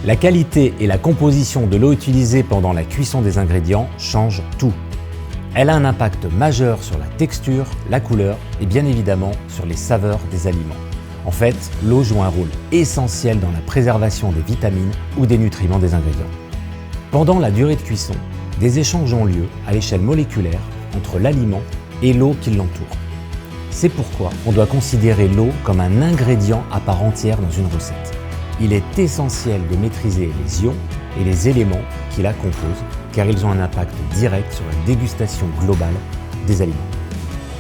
La qualité et la composition de l'eau utilisée pendant la cuisson des ingrédients changent tout. Elle a un impact majeur sur la texture, la couleur et bien évidemment sur les saveurs des aliments. En fait, l'eau joue un rôle essentiel dans la préservation des vitamines ou des nutriments des ingrédients. Pendant la durée de cuisson, des échanges ont lieu à l'échelle moléculaire entre l'aliment et l'eau qui l'entoure. C'est pourquoi on doit considérer l'eau comme un ingrédient à part entière dans une recette. Il est essentiel de maîtriser les ions et les éléments qui la composent, car ils ont un impact direct sur la dégustation globale des aliments.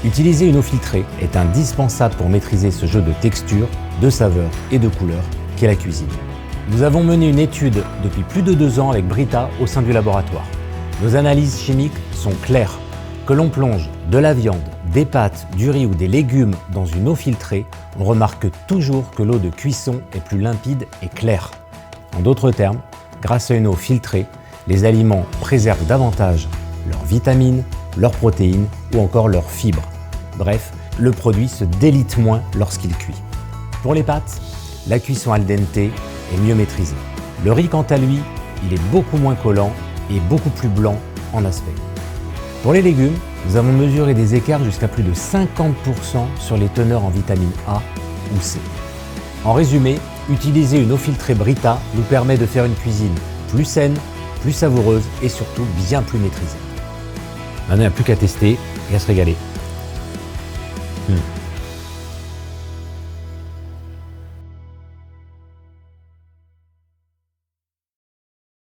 Utiliser une eau filtrée est indispensable pour maîtriser ce jeu de texture, de saveurs et de couleurs qu'est la cuisine. Nous avons mené une étude depuis plus de 2 ans avec Brita au sein du laboratoire. Nos analyses chimiques sont claires. Que l'on plonge de la viande, des pâtes, du riz ou des légumes dans une eau filtrée, on remarque toujours que l'eau de cuisson est plus limpide et claire. En d'autres termes, grâce à une eau filtrée, les aliments préservent davantage leurs vitamines, leurs protéines ou encore leurs fibres. Bref, le produit se délite moins lorsqu'il cuit. Pour les pâtes, la cuisson al dente est mieux maîtrisée. Le riz, quant à lui, il est beaucoup moins collant et beaucoup plus blanc en aspect. Pour les légumes, nous avons mesuré des écarts jusqu'à plus de 50% sur les teneurs en vitamine A ou C. En résumé, utiliser une eau filtrée Brita nous permet de faire une cuisine plus saine, plus savoureuse et surtout bien plus maîtrisée. Maintenant, il n'y a plus qu'à tester et à se régaler.